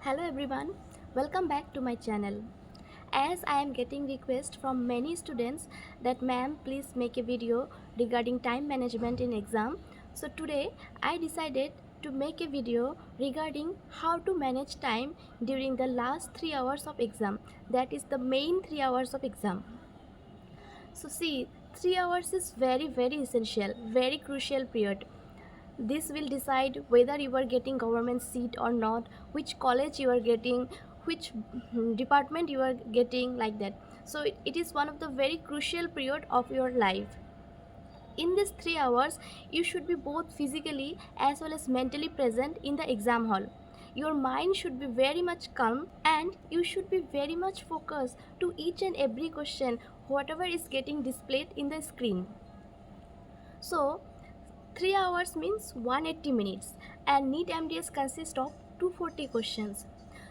Hello everyone, welcome back to my channel. As I am getting requests from many students that ma'am please make a video regarding time management in exam. So today I decided to make a video regarding how to manage time during the last 3 hours of exam. That is the main 3 hours of exam. So see, 3 hours is very essential, very crucial period. This will decide whether you are getting government seat or not, which college you are getting, which department you are getting, like that. So it is one of the very crucial period of your life. In these 3 hours you should be both physically as well as mentally present in the exam hall. Your mind should be very much calm and you should be very much focused to each and every question whatever is getting displayed in the screen. So 3 hours means 180 minutes and NEET MDS consists of 240 questions.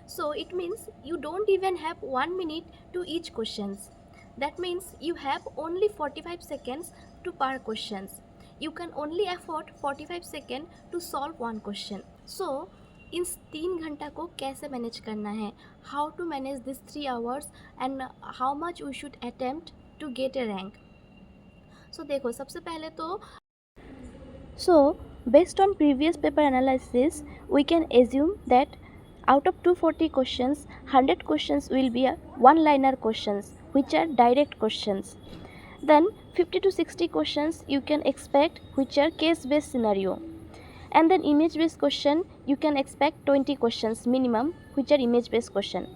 So it means you don't even have 1 minute to each questions. That means you have only 45 seconds to per questions. You can only afford 45 seconds to solve one question. So इन 3 घंटा को कैसे manage करना है, how to manage this 3 hours and how much we should attempt to get a rank. So देखो, सबसे पहले तो So, based on previous paper analysis, we can assume that out of 240 questions, 100 questions will be one-liner questions, which are direct questions. Then 50 to 60 questions you can expect, which are case-based scenario. And then image-based question, you can expect 20 questions minimum, which are image-based question.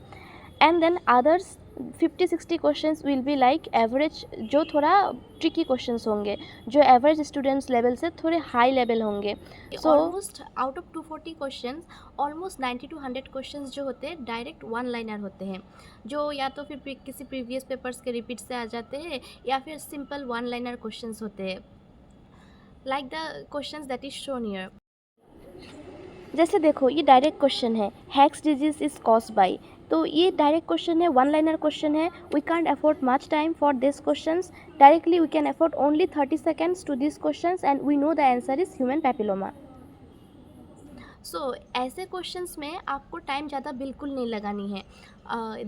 And then others 50-60 questions will be like average, जो थोड़ा tricky questions होंगे, जो average students level से थोड़े high level होंगे. So almost out of 240 questions almost 90 to 100 questions जो होते हैं डायरेक्ट वन लाइनर होते हैं, जो या तो फिर किसी प्रीवियस पेपर्स के रिपीट से आ जाते हैं या फिर सिंपल वन लाइनर क्वेश्चंस होते हैं, like the questions that is shown here. जैसे देखो, ये डायरेक्ट क्वेश्चन है, Heck's disease is caused by. तो ये डायरेक्ट क्वेश्चन है, वन लाइनर क्वेश्चन है. We can't afford much time for this questions. Directly we can afford only 30 seconds to this questions and we know the answer is human papilloma. So ऐसे questions में आपको time ज़्यादा बिल्कुल नहीं लगानी है.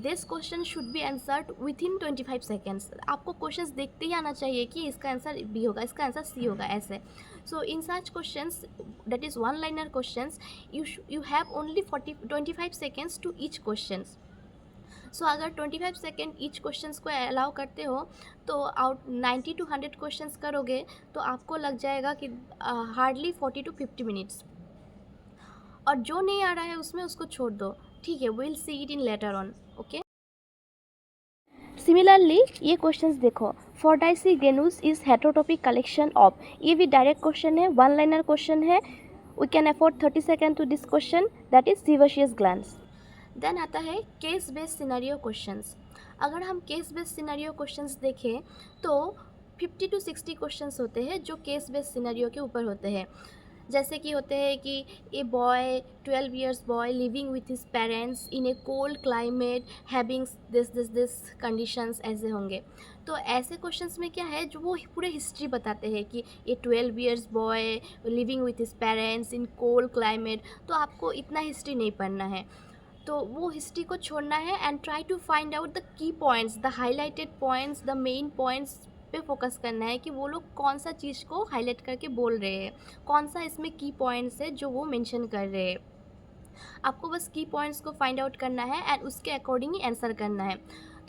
This question should be answered with in 25 seconds. आपको questions देखते ही आना चाहिए कि इसका आंसर बी होगा, इसका आंसर सी होगा, ऐसे. So in such questions that is one liner questions, you have only 25 seconds to each questions. So अगर 25 सेकेंड ईच क्वेश्चंस को अलाउ करते हो तो आउट 90 to 100 क्वेश्चंस करोगे तो आपको लग जाएगा कि हार्डली 40 to 50 मिनट्स. और जो नहीं आ रहा है उसमें उसको छोड़ दो, ठीक है, will see it in later on. Okay. Similarly ये क्वेश्चंस देखो, Fordyce granules is heterotopic collection of. ये भी डायरेक्ट क्वेश्चन है, वन लाइनर क्वेश्चन है. We can afford 30 second to this question, that is सीवेशियस ग्लैंड्स. देन आता है case based scenario questions. अगर हम केस बेस्ड सिनेरियो क्वेश्चंस देखें तो 50 to 60 क्वेश्चंस होते हैं जो केस बेस्ड सिनेरियो के ऊपर होते हैं. जैसे कि होते हैं कि a boy 12 years boy living with his parents in A cold climate having this conditions, ऐसे होंगे. तो ऐसे क्वेश्चंस में क्या है, जो वो पूरे हिस्ट्री बताते हैं कि ये 12 years boy living with his parents in cold climate. तो आपको इतना हिस्ट्री नहीं पढ़ना है, तो वो हिस्ट्री को छोड़ना है and try to find out the key points, the highlighted points, the main points पे फोकस करना है कि वो लोग कौन सा चीज़ को हाईलाइट करके बोल रहे हैं, कौन सा इसमें की पॉइंट्स है जो वो मेंशन कर रहे हैं. आपको बस की पॉइंट्स को फाइंड आउट करना है एंड उसके अकॉर्डिंग ही आंसर करना है.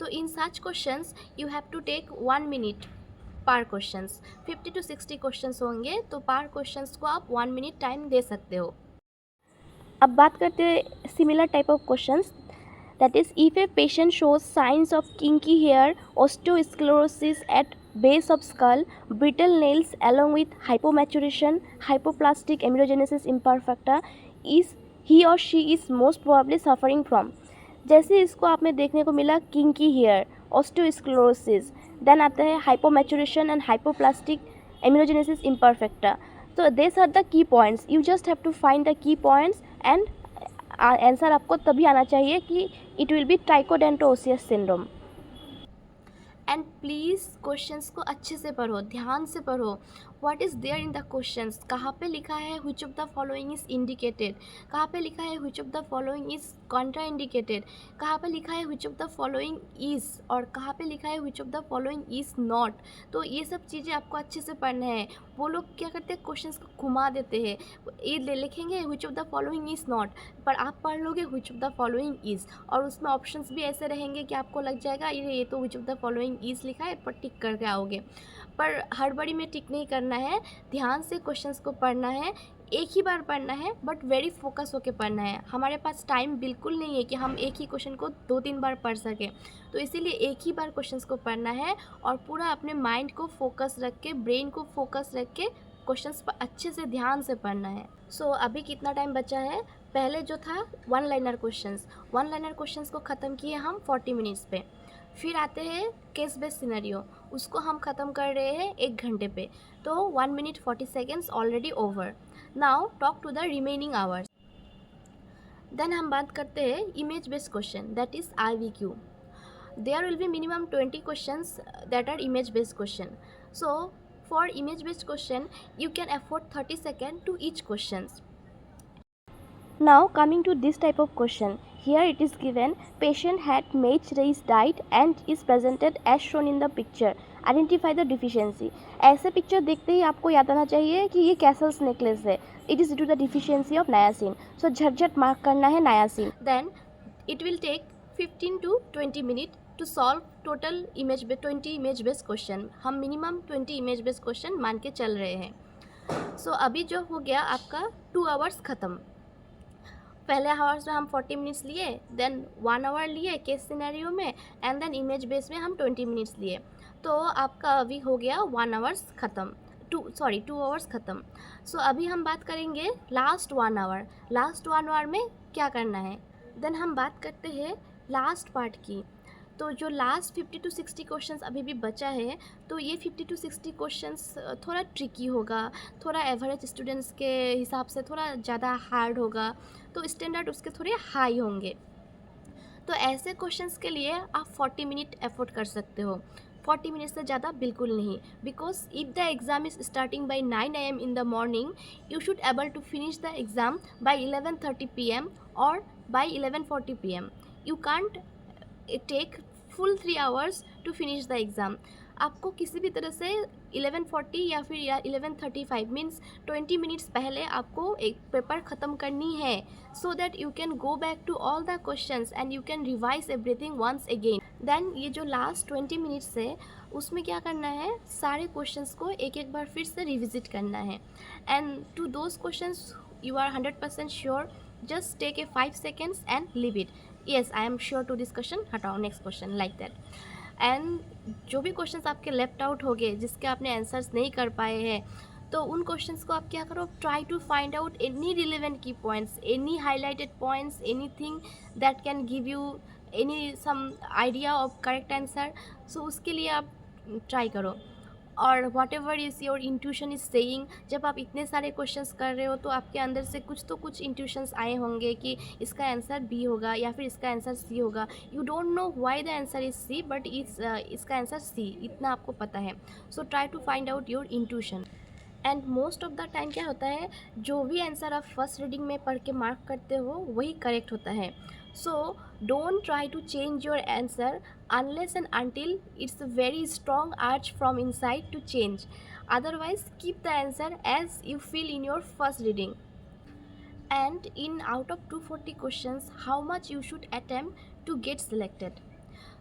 तो in such questions you have to take 1 minute per questions. 50 to 60 questions होंगे तो पर क्वेश्चंस को आप 1 minute टाइम दे सकते हो. अब बात करते हैं similar type of questions. That is, if a patient shows signs of kinky hair, osteosclerosis at base of skull, brittle nails along with hypomaturation, hypoplastic amelogenesis imperfecta, is he or she is most probably suffering from. जैसे इसको आप में देखने को मिला kinky hair, osteosclerosis, then आता है hypomaturation and hypoplastic amelogenesis imperfecta. तो these are the key points. You just have to find the key points and answer आपको तभी आना चाहिए कि it will be tricho dento osseous syndrome. And please questions को अच्छे से पढ़ो, ध्यान से पढ़ो. What is there in the questions, कहाँ पे लिखा है which of the following is indicated, कहाँ पे लिखा है which of the following is Contra indicated, कहाँ पे लिखा है which of the following is, और कहाँ पे लिखा है which of the following is not. तो ये सब चीज़ें आपको अच्छे से पढ़ना है। वो लोग क्या करते हैं, क्वेश्चंस को घुमा देते हैं, ये लिखेंगे which of the following is not, पर आप पढ़ लोगे which of the following is, और उसमें ऑप्शंस भी ऐसे रहेंगे कि आपको लग जाएगा ये तो which of the following is लिखा है, पर टिक करके आओगे। पर हड़बड़ी में टिक नहीं करना है, ध्यान से क्वेश्चंस को पढ़ना है, एक ही बार पढ़ना है, बट वेरी फोकस होकर पढ़ना है। हमारे पास टाइम बिल्कुल नहीं है कि हम एक ही क्वेश्चन को 2-3 बार पढ़ सकें, तो इसीलिए एक ही बार क्वेश्चंस को पढ़ना है और पूरा अपने माइंड को फोकस रख के, ब्रेन को फोकस रख के क्वेश्चंस पर अच्छे से ध्यान से पढ़ना है। सो अभी कितना टाइम बचा है, पहले जो था वन लाइनर क्वेश्चंस को ख़त्म किए हम 40 मिनट्स पे। फिर आते हैं केस बेस्ड सिनेरियो, उसको हम ख़त्म कर रहे हैं 1 घंटे पे, तो 1 minute 40 seconds already over. Now talk to the remaining hours. Then हम बात करते हैं image based question, that is IVQ. There will be minimum 20 questions that are image based question. So for image based question you can afford 30 seconds to each questions. Now coming to this type of question, here it is given patient had matched his diet and is presented as shown in the picture. Identify the deficiency. ऐसे picture देखते ही आपको याद आना चाहिए कि ये Castle's necklace है. It is due to the deficiency of niacin. So झट मार्क करना है niacin. Then it will take 15 to 20 minutes to solve total image 20 image based question. हम मिनिमम 20 image based question मान के चल रहे हैं. So अभी जो हो गया आपका 2 आवर्स ख़त्म. पहले आवर्स में हम 40 मिनट्स लिए, देन 1 आवर लिए केस सिनेरियो में, एंड देन इमेज बेस में हम 20 मिनट्स लिए. तो आपका अभी हो गया 1 आवर्स ख़त्म, 2 आवर्स ख़त्म. सो अभी हम बात करेंगे लास्ट 1 आवर. लास्ट 1 आवर में क्या करना है, देन हम बात करते हैं लास्ट पार्ट की. तो जो लास्ट 50 to 60 क्वेश्चंस अभी भी बचा है, तो ये 50 to 60 क्वेश्चंस थोड़ा ट्रिकी होगा, थोड़ा एवरेज स्टूडेंट्स के हिसाब से थोड़ा ज़्यादा हार्ड होगा, तो स्टैंडर्ड उसके थोड़े हाई होंगे. तो ऐसे क्वेश्चंस के लिए आप 40 मिनट एफोर्ड कर सकते हो, 40 मिनट से ज़्यादा बिल्कुल नहीं. Because if the exam is starting by 9 AM in the morning, you should able to finish the exam by 11:30 PM or by 11:40 PM. You can't take full 3 hours to finish the exam. आपको किसी भी तरह से 11:40 या फिर 11:35 means 20 minutes पहले आपको एक पेपर ख़त्म करनी है, so that you can go back to all the questions and you can revise everything once again. Then ये जो लास्ट 20 मिनट्स है उसमें क्या करना है, सारे क्वेश्चंस को एक एक बार फिर से रिविजिट करना है. And to those questions you are 100% sure, just take a 5 seconds and leave it. Yes, I am sure to this question, हटाओ next question, like that. And जो भी क्वेश्चंस आपके लेफ्ट आउट हो गए, जिसके आपने आंसर्स नहीं कर पाए हैं, तो उन क्वेश्चंस को आप क्या करो, try to find out any relevant key points, any highlighted points, anything that can give you any some idea of correct answer. So उसके लिए आप ट्राई करो. और whatever is your intuition is saying, जब आप इतने सारे questions कर रहे हो तो आपके अंदर से कुछ इंट्यूशंस आए होंगे कि इसका आंसर बी होगा या फिर इसका आंसर सी होगा. You don't know why the answer is C, but इसका आंसर सी, इतना आपको पता है. So try to find out your intuition. And most of the time क्या होता है, जो भी आंसर आप फर्स्ट रीडिंग में पढ़ के मार्क करते हो वही करेक्ट होता है. So don't try to change your answer unless and until it's a very strong urge from inside to change. Otherwise keep the answer as you feel in your first reading. And in out of 240 questions, how much you should attempt to get selected?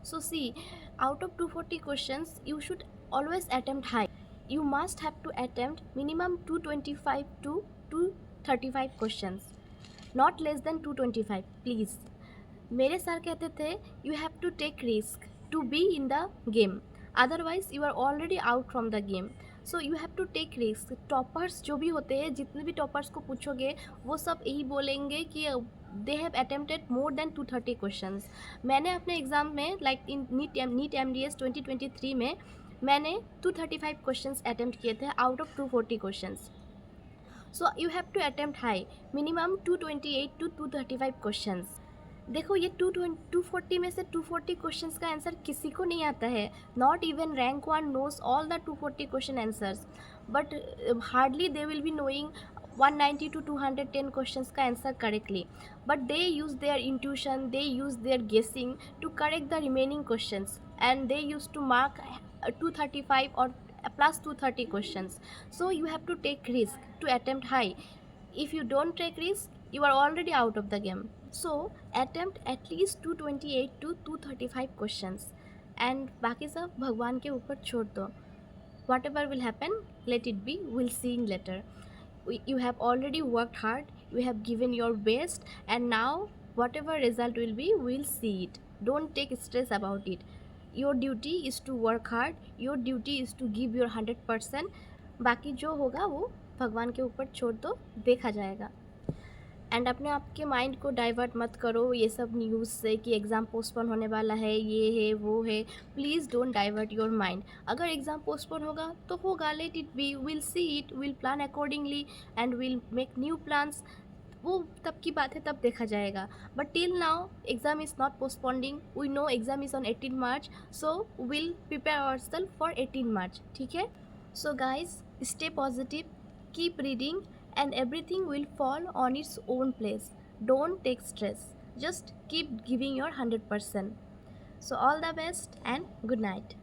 So see, out of 240 questions you should always attempt high. You must have to attempt minimum 225 to 235 questions, not less than 225 please. मेरे sir कहते थे you have to take risk to be in the game, otherwise you are already out from the game. So you have to take risk. Toppers जो भी होते हैं, जितने भी toppers को पूछोगे वो सब यही बोलेंगे कि they have attempted more than 230 questions. मैंने अपने एग्ज़ाम में लाइक इन नीट MDS 2023 में मैंने 235 क्वेश्चंस अटेम्प्ट किए थे out of 240 questions. So you have to attempt high, minimum 228 to 235 questions. देखो ये 240 में से 240 क्वेश्चंस का आंसर किसी को नहीं आता है. Not even rank one knows all the 240 question answers, but hardly they will be knowing 190 to 210 questions का answer correctly. But they use their intuition, they use their guessing to correct the remaining questions, and they use to mark 235 or plus 230 questions. So you have to take risk to attempt high. If you don't take risk, you are already out of the game. So attempt at least 228 to 235 questions, and बाकी सब भगवान के ऊपर छोड़ दो. Whatever will happen, let it be, we'll see in later. You have already worked hard, you have given your best, and now whatever result will be, we'll see it. Don't take stress about it. Your duty is to work hard, your duty is to give your 100%. बाकी जो होगा वो भगवान के ऊपर छोड़ दो, देखा जाएगा. एंड अपने आप के माइंड को डाइवर्ट मत करो ये सब न्यूज़ से कि एग्ज़ाम पोस्टपोन होने वाला है, ये है वो है. Please don't divert your mind. अगर एग्ज़ाम पोस्टपोन होगा तो होगा, let it be, will see it, will plan accordingly and will make new plans. वो तब की बात है, तब देखा जाएगा. But till now exam is not postponing. We know exam is on 18 March, so will prepare ourself for 18 March. ठीक है. So guys, stay positive, keep reading, and everything will fall on its own place. Don't take stress. Just keep giving your 100%. So all the best and good night.